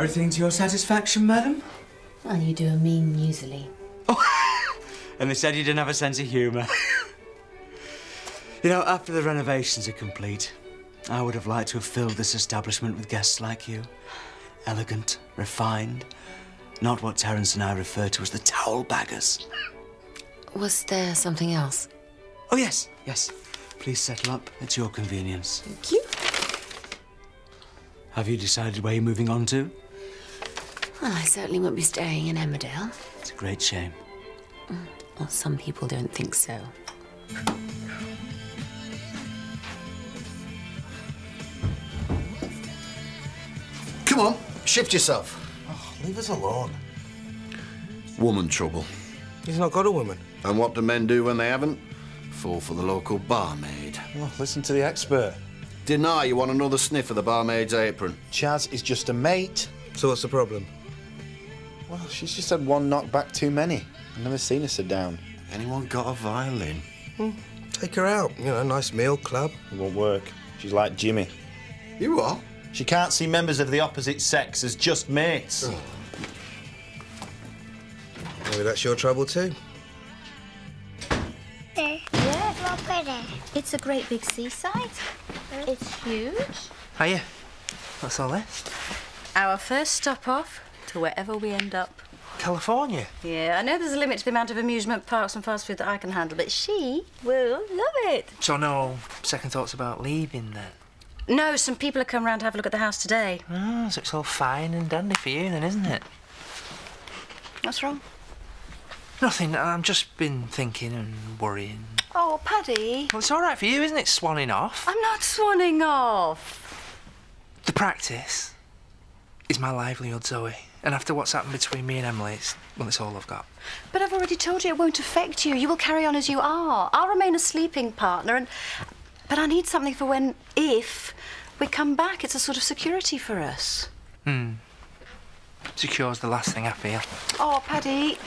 Everything to your satisfaction, madam? Well, you do a mean usually. Oh, and they said you didn't have a sense of humour. You know, after the renovations are complete, I would have liked to have filled this establishment with guests like you. Elegant, refined, not what Terence and I refer to as the towel baggers. Was there something else? Oh, yes, yes. Please settle up at your convenience. Thank you. Have you decided where you're moving on to? Well, I certainly won't be staying in Emmerdale. It's a great shame. Well, some people don't think so. Come on, shift yourself. Oh, leave us alone. Woman trouble. He's not got a woman. And what do men do when they haven't? Fall for the local barmaid. Oh, listen to the expert. Deny you want another sniff of the barmaid's apron. Chaz is just a mate. So what's the problem? Well, she's just had one knockback too many. I've never seen her sit down. Anyone got a violin? Take her out. You know, nice meal, club. It won't work. She's like Jimmy. You are? She can't see members of the opposite sex as just mates. Oh. Maybe that's your trouble too. Yeah, look at it. It's a great big seaside. It's huge. Hiya. What's all this? Our first stop off to wherever we end up. California? Yeah, I know there's a limit to the amount of amusement parks and fast food that I can handle, but she will love it. So no second thoughts about leaving then? No, some people have come round to have a look at the house today. Oh, so it's all fine and dandy for you then, isn't it? What's wrong? Nothing. I've just been thinking and worrying. Oh, Paddy. Well, it's all right for you, isn't it, swanning off? I'm not swanning off. The practice is my livelihood, Zoe. And after what's happened between me and Emily, it's all I've got. But I've already told you it won't affect you. You will carry on as you are. I'll remain a sleeping partner, but I need something for when, if we come back. It's a sort of security for us. Secure's the last thing I feel. Oh, Paddy.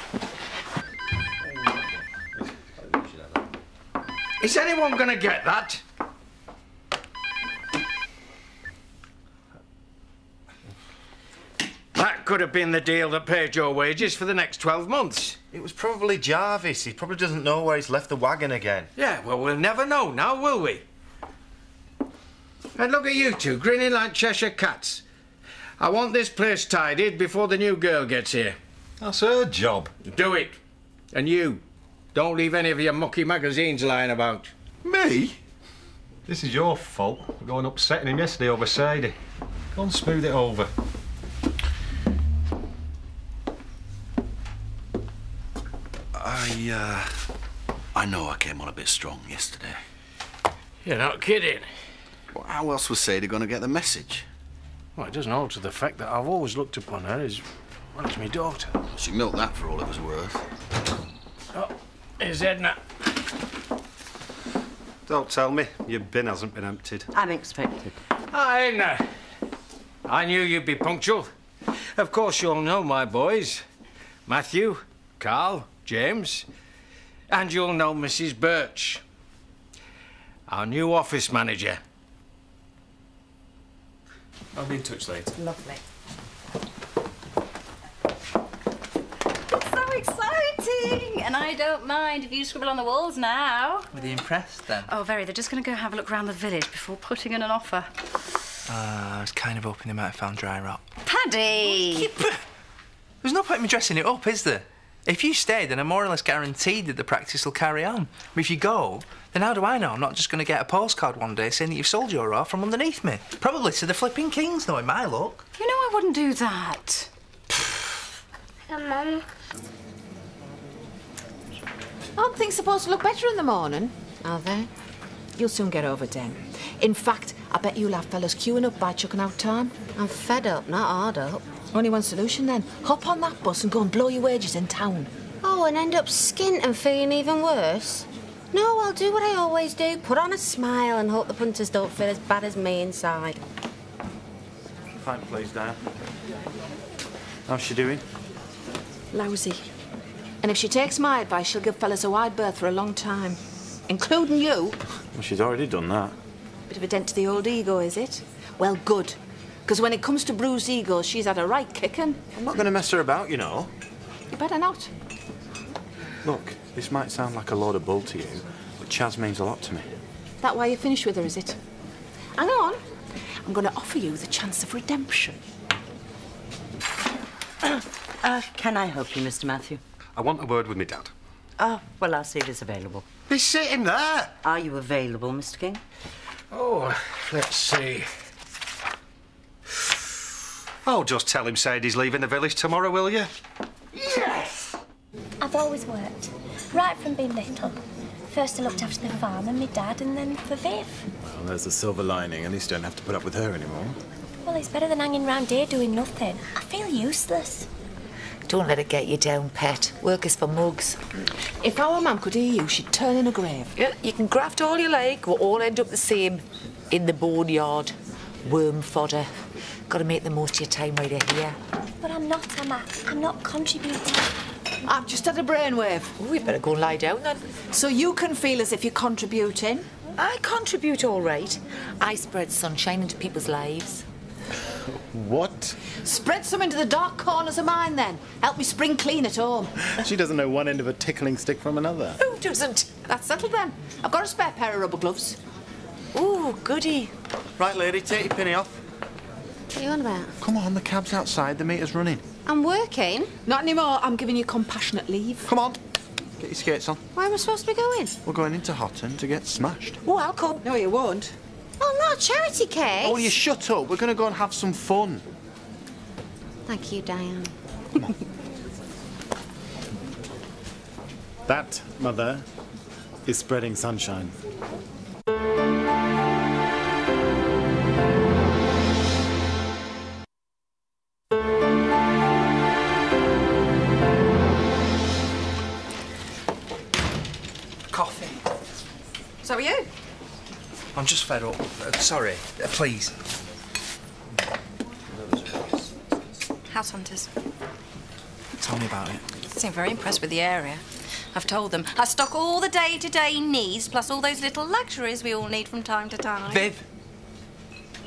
Is anyone going to get that? That could have been the deal that paid your wages for the next 12 months. It was probably Jarvis. He probably doesn't know where he's left the wagon again. Yeah, well, we'll never know now, will we? And look at you two, grinning like Cheshire cats. I want this place tidied before the new girl gets here. That's her job. Do it. And you, don't leave any of your mucky magazines lying about. Me? This is your fault for going upsetting him yesterday over Sadie. Go and smooth it over. I know I came on a bit strong yesterday. You're not kidding. Well, how else was Sadie going to get the message? Well, it doesn't alter the fact that I've always looked upon her as, well, as my daughter. She milked that for all it was worth. Oh, here's Edna. Don't tell me your bin hasn't been emptied. Unexpected. Hi, Edna. I knew you'd be punctual. Of course you'll know my boys. Matthew, Carl, James, and you'll know Mrs. Birch, our new office manager. I'll be in touch later. Lovely. It's so exciting! And I don't mind if you scribble on the walls now. Were they impressed then? Oh, very. They're just going to go have a look around the village before putting in an offer. I was kind of hoping they might have found dry rot. Paddy! There's no point in me dressing it up, is there? If you stay, then I'm more or less guaranteed that the practice will carry on. But if you go, then how do I know I'm not just going to get a postcard one day saying that you've sold your off from underneath me? Probably to the flipping kings, knowing my luck. You know I wouldn't do that. Mum. Aren't things supposed to look better in the morning? Are they? You'll soon get over them. In fact, I bet you'll have fellas queuing up by chucking out time. I'm fed up, not hard up. Only one solution then. Hop on that bus and go and blow your wages in town. Oh, and end up skint and feeling even worse? No, I'll do what I always do. Put on a smile and hope the punters don't feel as bad as me inside. Pint, please, Diane. How's she doing? Lousy. And if she takes my advice, she'll give fellas a wide berth for a long time. Including you. Well, she's already done that. Bit of a dent to the old ego, is it? Well, good. Because when it comes to bruised egos, she's had a right kicking. I'm not going to mess her about, you know. You better not. Look, this might sound like a load of bull to you, but Chaz means a lot to me. That why you finished with her, is it? Hang on. I'm going to offer you the chance of redemption. Can I help you, Mr. Matthew? I want a word with me dad. Oh, well, I'll see if it's available. He's sitting there. Are you available, Mr. King? Oh, let's see. Oh, just tell him Sadie's leaving the village tomorrow, will you? Yes! I've always worked, right from being little. First I looked after the farm and my dad, and then for Viv. Well, there's the silver lining. At least you don't have to put up with her anymore. Well, it's better than hanging round here doing nothing. I feel useless. Don't let it get you down, pet. Work is for mugs. If our mum could hear you, she'd turn in a grave. Yeah, you can graft all you like. We'll all end up the same. In the boneyard. Worm fodder. Got to make the most of your time while you're here. But I'm not, Emma. I'm not contributing. I've just had a brainwave. Oh, you better go and lie down then. So you can feel as if you're contributing? I contribute all right. I spread sunshine into people's lives. What? Spread some into the dark corners of mine, then. Help me spring clean at home. She doesn't know one end of a tickling stick from another. Who doesn't? That's settled, then. I've got a spare pair of rubber gloves. Ooh, goody. Right, lady, take your penny off. What are you on about? Come on, the cab's outside, the meter's running. I'm working. Not anymore. I'm giving you compassionate leave. Come on, get your skates on. Where am I supposed to be going? We're going into Hotton to get smashed. Oh, I'll come. No, you won't. Oh, not a charity case. Oh, you shut up. We're going to go and have some fun. Thank you, Diane. That, Mother, is spreading sunshine. Coffee. So are you? I'm just fed up. Sorry. Please. House hunters. Tell me about it. Seem very impressed with the area. I've told them I stock all the day-to-day needs, plus all those little luxuries we all need from time to time. Viv,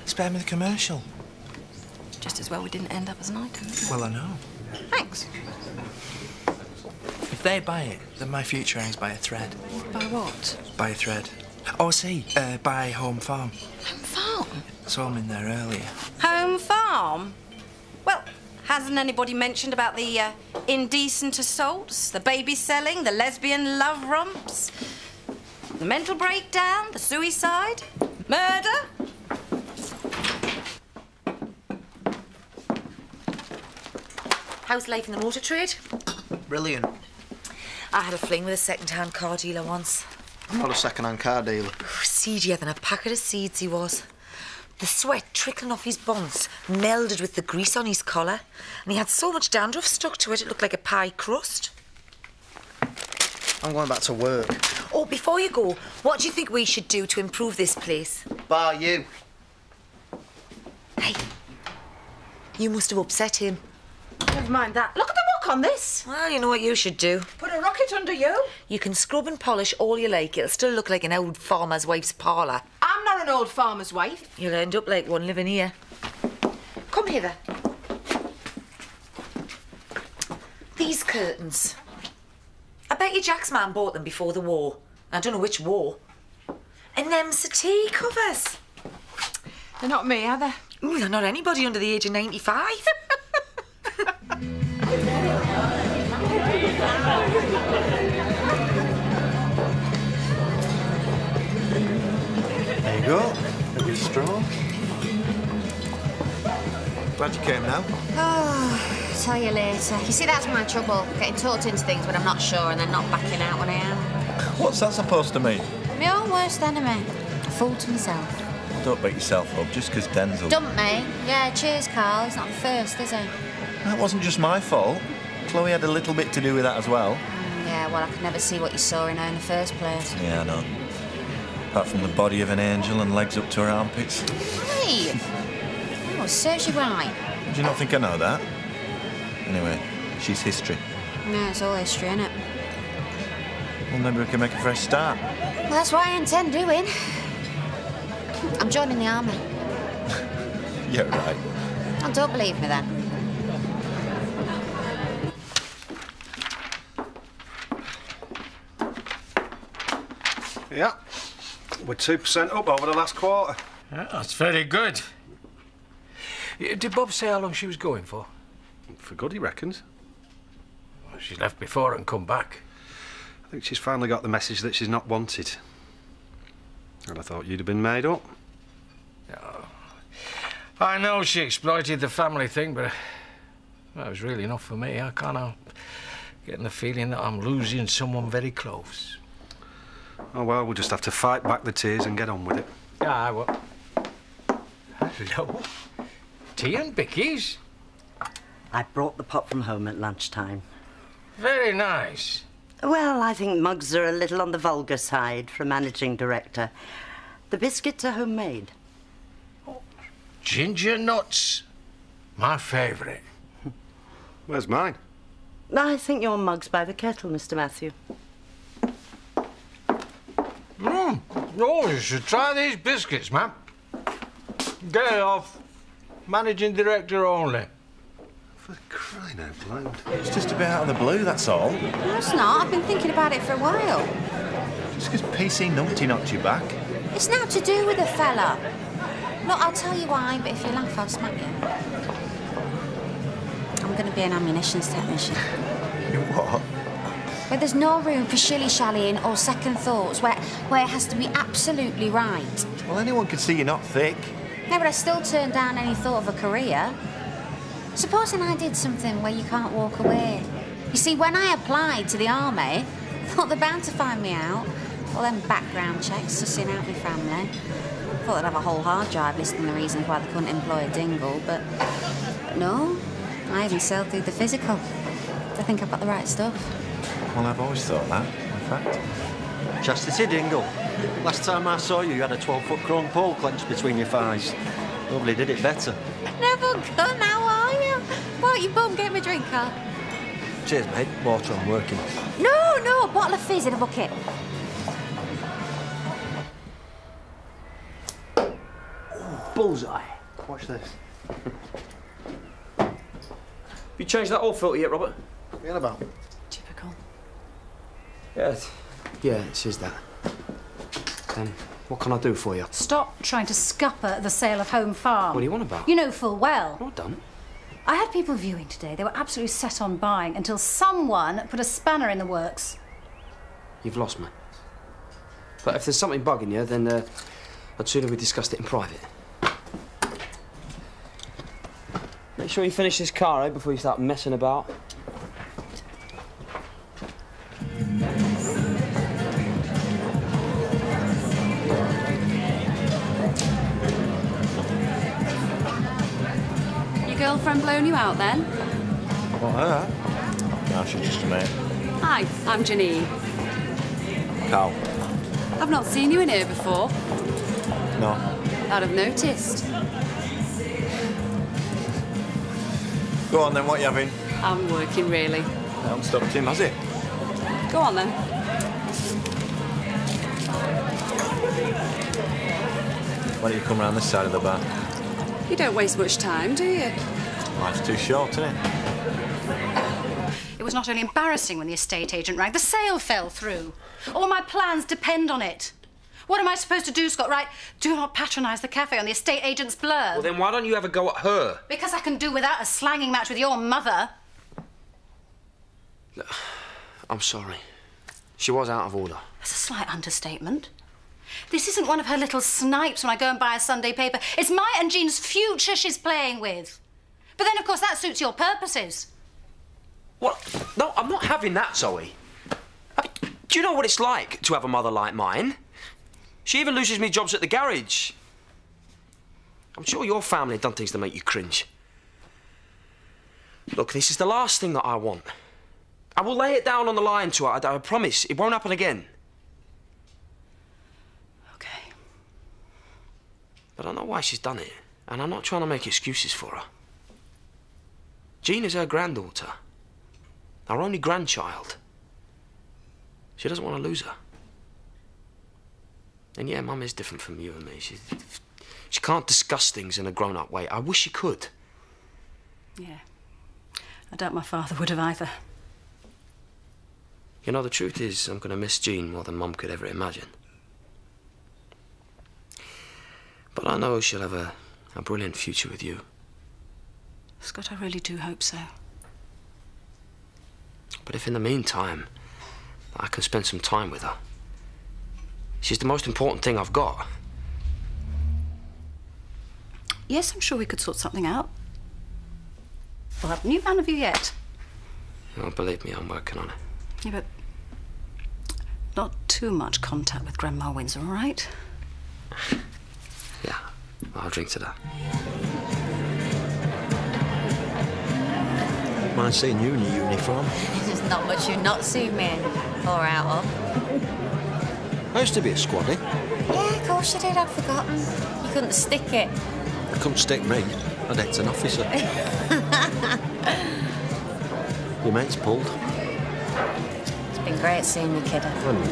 spare me the commercial. Just as well we didn't end up as an item. Well, I know. Thanks. If they buy it, then my future hangs by a thread. By what? By a thread. Oh, I see. By Home Farm. Home farm? Saw them in there earlier. Home farm? Well, hasn't anybody mentioned about the indecent assaults, the baby selling, the lesbian love romps, the mental breakdown, the suicide, murder? How's life in the motor trade? Brilliant. I had a fling with a second-hand car dealer once. I'm not a second-hand car dealer. Seedier than a packet of seeds he was. The sweat trickling off his bonds melded with the grease on his collar, and he had so much dandruff stuck to it, it looked like a pie crust. I'm going back to work. Oh, before you go, what do you think we should do to improve this place? Bar you. Hey, you must have upset him. Never mind that. Look at the muck on this. Well, you know what you should do. Put a rocket under you. You can scrub and polish all you like. It'll still look like an old farmer's wife's parlour. I'm not an old farmer's wife. You'll end up like one living here. Come hither. These curtains. I bet you Jack's man bought them before the war. I don't know which war. And them settee covers. They're not me, are they? Ooh, they're not anybody under the age of 95. There you go. A bit straw. Glad you came now. Oh, tell you later. You see, that's my trouble. Getting talked into things when I'm not sure and then not backing out when I am. What's that supposed to mean? My own worst enemy. A fool to myself. Don't beat yourself up just because Denzel... Dump me? Yeah, cheers, Carl. He's not the first, is he? That wasn't just my fault. Chloe had a little bit to do with that as well. Yeah, well, I could never see what you saw in her in the first place. Yeah, I know. Apart from the body of an angel and legs up to her armpits. Hey! Oh, serves you right. Do you not think I know that? Anyway, she's history. No, it's all history, innit? Well, maybe we can make a fresh start. Well, that's what I intend doing. I'm joining the army. You're right. Oh, don't believe me then. Yeah. We're 2% up over the last quarter. Yeah, that's very good. Did Bob say how long she was going for? For good, he reckons. Well, she's left before and come back. I think she's finally got the message that she's not wanted. And I thought you'd have been made up. Oh. I know she exploited the family thing, but that was really enough for me. I can't help getting the feeling that I'm losing someone very close. Oh, well, we'll just have to fight back the tears and get on with it. Ah, well. Hello. Tea and bickies? I brought the pot from home at lunchtime. Very nice. Well, I think mugs are a little on the vulgar side for a managing director. The biscuits are homemade. Ginger nuts. My favourite. Where's mine? I think your mug's by the kettle, Mr. Matthew. Oh, you should try these biscuits, ma'am. Get it off. Managing director only. For crying out loud. It's just a bit out of the blue, that's all. No, it's not. I've been thinking about it for a while. Just because PC Numpty knocked you back. It's not to do with the fella. Look, I'll tell you why, but if you laugh, I'll smack you. I'm going to be an ammunitions technician. You what? Where there's no room for shilly-shallying or second thoughts, where it has to be absolutely right. Well, anyone could see you're not thick. Yeah, but I still turned down any thought of a career. Supposing I did something where you can't walk away. You see, when I applied to the army, I thought they're bound to find me out. All them background checks, sussing out my family. Thought they'd have a whole hard drive listing the reasons why they couldn't employ a dingle, but no. I even sailed through the physical. I think I've got the right stuff. Well, I've always thought that, in fact. Chastity Dingle. Last time I saw you, you had a 12-foot chrome pole clenched between your thighs. Nobody did it better. Never good, how are you? Why don't you bum get me a drink, Carl? Cheers, mate. Water, I'm working. No, a bottle of fizz in a bucket. Bullseye. Watch this. Have you changed that oil filter yet, Robert? What are you on about? Typical. Yeah, it says that. What can I do for you? Stop trying to scupper the sale of Home Farm. What do you want about? You know full well. Not done. I had people viewing today. They were absolutely set on buying until someone put a spanner in the works. You've lost me. But if there's something bugging you, then I'd sooner we discussed it in private. Make sure you finish this car, eh, before you start messing about. Your girlfriend blown you out then? What, her? No, she's just a mate. Hi, I'm Janine. Carl. I've not seen you in here before. No. I'd have noticed. Go on then, what are you having? I'm working, really. I haven't stopped him, has he? Go on, then. Why don't you come round this side of the bar? You don't waste much time, do you? Life's too short, isn't it? It was not only embarrassing when the estate agent rang, the sale fell through. All my plans depend on it. What am I supposed to do, Scott? Right, do not patronise the cafe on the estate agent's blurb. Well, then why don't you have a go at her? Because I can do without a slanging match with your mother. Look, I'm sorry. She was out of order. That's a slight understatement. This isn't one of her little snipes when I go and buy a Sunday paper. It's my and Jean's future she's playing with. But then, of course, that suits your purposes. What? No, I'm not having that, Zoe. Do you know what it's like to have a mother like mine? She even loses me jobs at the garage. I'm sure your family have done things to make you cringe. Look, this is the last thing that I want. I will lay it down on the line to her. I promise. It won't happen again. OK. But I know why she's done it, and I'm not trying to make excuses for her. Jean is her granddaughter. Our only grandchild. She doesn't want to lose her. And yeah, Mum is different from you and me. She can't discuss things in a grown-up way. I wish she could. Yeah. I doubt my father would have either. You know, the truth is, I'm going to miss Jean more than Mum could ever imagine. But I know she'll have a brilliant future with you. Scott, I really do hope so. But if in the meantime, I can spend some time with her, she's the most important thing I've got. Yes, I'm sure we could sort something out. We'll have a new man of you yet. Oh, believe me, I'm working on it. Yeah, but not too much contact with Grandma Windsor, all right? Yeah, I'll drink to that. Mind seeing you in your uniform? There's not much you've not seen me in or out of. I used to be a squaddy. Yeah, of course you did. I'd forgotten. You couldn't stick it. I couldn't stick me. I'd ex an officer. Your mate's pulled. It's been great seeing you, kiddo. I know,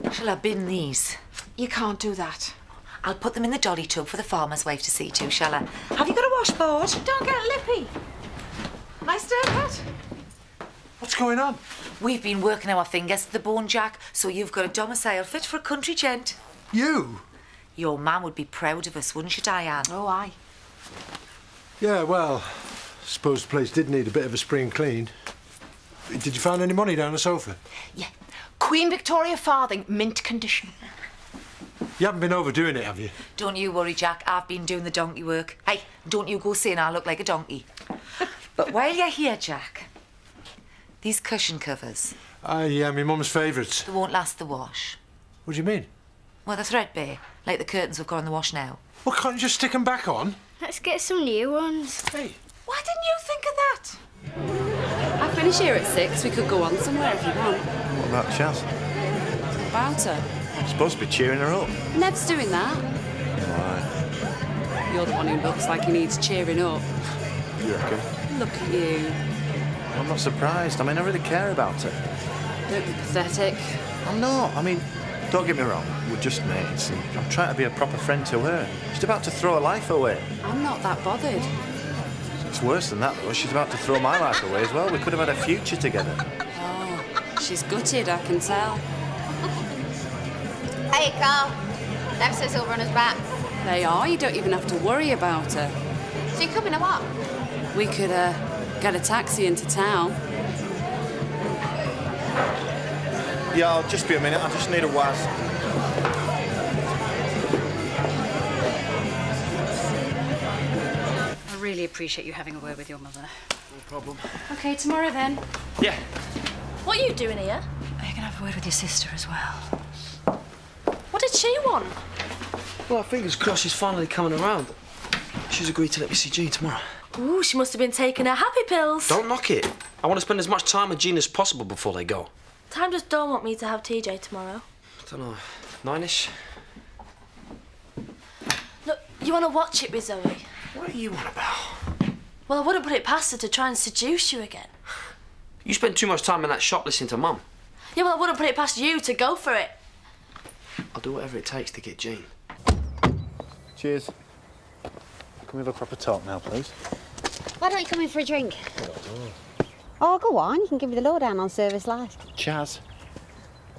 Cop. Shall I bin these? You can't do that. I'll put them in the dolly tub for the farmer's wife to see to, shall I? Have you got a washboard? Don't get lippy. Nice haircut. What's going on? We've been working our fingers to the bone, Jack, so you've got a domicile fit for a country gent. You? Your man would be proud of us, wouldn't you, Diane? Oh, aye. Yeah, well, I suppose the place did need a bit of a spring clean. Did you find any money down the sofa? Yeah. Queen Victoria farthing, mint condition. You haven't been overdoing it, have you? Don't you worry, Jack. I've been doing the donkey work. Hey, don't you go saying I look like a donkey. But while you're here, Jack, these cushion covers. Yeah, my mum's favourites. They won't last the wash. What do you mean? Well, they're threadbare, like the curtains we've got in the wash now. Well, can't you just stick them back on? Let's get some new ones. Hey. Why didn't you think of that? I finish here at 6. We could go on somewhere if you want. What about Chaz? About her. I'm supposed to be cheering her up. Nev's doing that. Why? You're the one who looks like he needs cheering up. You reckon? Look at you. I'm not surprised. I mean, I really care about her. Don't be pathetic. I'm not. I mean, don't get me wrong. We're just mates, and I'm trying to be a proper friend to her. She's about to throw her life away. I'm not that bothered. It's worse than that, though. She's about to throw my life away as well. We could have had a future together. Oh, she's gutted, I can tell. Hey, Carl. Nev says he'll run us back. They are. You don't even have to worry about her. So you coming or what? We could get a taxi into town. Yeah, I'll just be a minute. I just need a waz. I really appreciate you having a word with your mother. No problem. OK, tomorrow then. Yeah. What are you doing here? Are you going to have a word with your sister as well? What did she want? Well, fingers crossed she's finally coming around. She's agreed to let me see Jean tomorrow. Ooh, she must have been taking her happy pills. Don't knock it. I want to spend as much time with Jean as possible before they go. Time just don't want me to have TJ tomorrow. I don't know, 9ish? Look, you want to watch it with Zoe? What are you on about? Well, I wouldn't put it past her to try and seduce you again. You spend too much time in that shop listening to Mum. Yeah, well, I wouldn't put it past you to go for it. I'll do whatever it takes to get Jean. Cheers. Can we have a proper talk now, please? Why don't you come in for a drink? Oh, go on. You can give me the lowdown on service life. Chaz.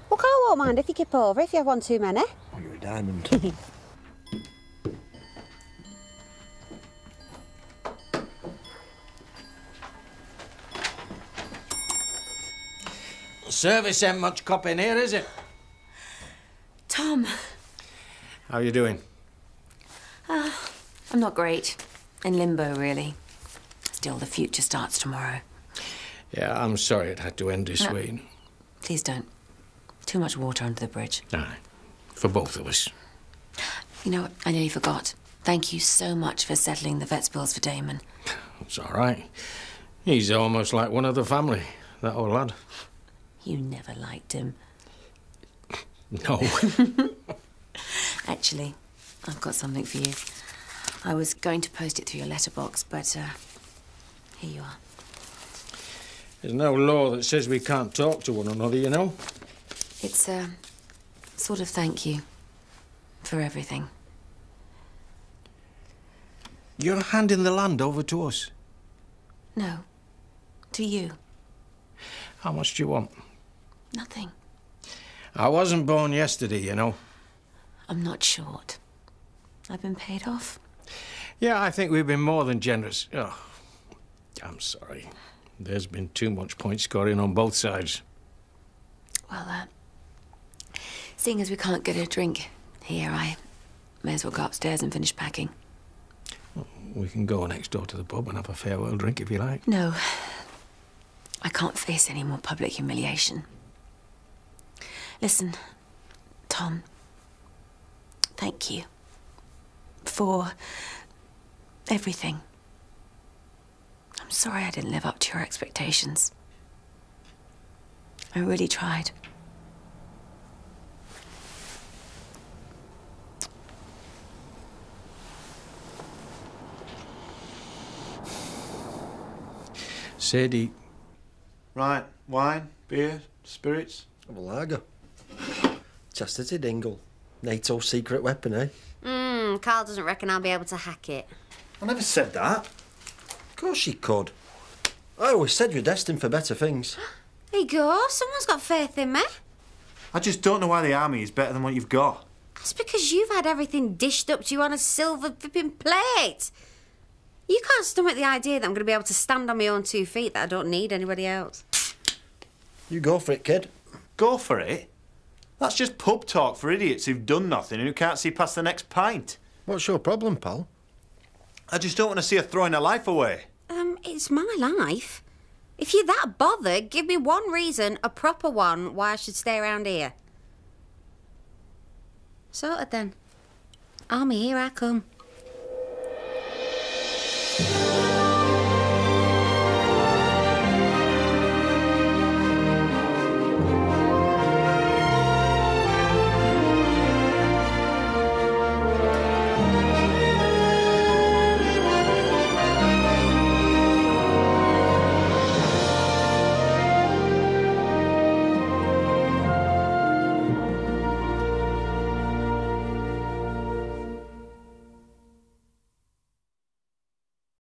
Well, Carl won't mind if you kip over if you have one too many. Oh, you're a diamond. Service ain't much cop in here, is it? Tom. How are you doing? I'm not great. In limbo, really. Still, the future starts tomorrow. Yeah, I'm sorry it had to end this No. way. Please don't. Too much water under the bridge. Aye, for both of us. You know what? I nearly forgot. Thank you so much for settling the vet's bills for Damon. It's all right. He's almost like one of the family, that old lad. You never liked him. No. Actually, I've got something for you. I was going to post it through your letterbox, but here you are. There's no law that says we can't talk to one another, you know. It's sort of thank you for everything. You're handing the land over to us? No, to you. How much do you want? Nothing. I wasn't born yesterday, you know. I'm not short. I've been paid off. Yeah, I think we've been more than generous. Oh, I'm sorry. There's been too much point scoring on both sides. Well, seeing as we can't get a drink here, I may as well go upstairs and finish packing. We can go next door to the pub and have a farewell drink if you like. No. I can't face any more public humiliation. Listen, Tom. Thank you. For everything. I'm sorry I didn't live up to your expectations. I really tried. Sadie. Right, wine, beer, spirits? Have a lager. Chastity Dingle. NATO's secret weapon, eh? Carl doesn't reckon I'll be able to hack it. I never said that. Of course you could. I always said you're destined for better things. There you go, someone's got faith in me. I just don't know why the army is better than what you've got. That's because you've had everything dished up to you on a silver flipping plate. You can't stomach the idea that I'm going to be able to stand on my own 2 feet, that I don't need anybody else. You go for it, kid. Go for it? That's just pub talk for idiots who've done nothing and who can't see past the next pint. What's your problem, pal? I just don't want to see her throwing her life away. It's my life. If you're that bothered, give me one reason, a proper one, why I should stay around here. Sorted then. Army, here I come.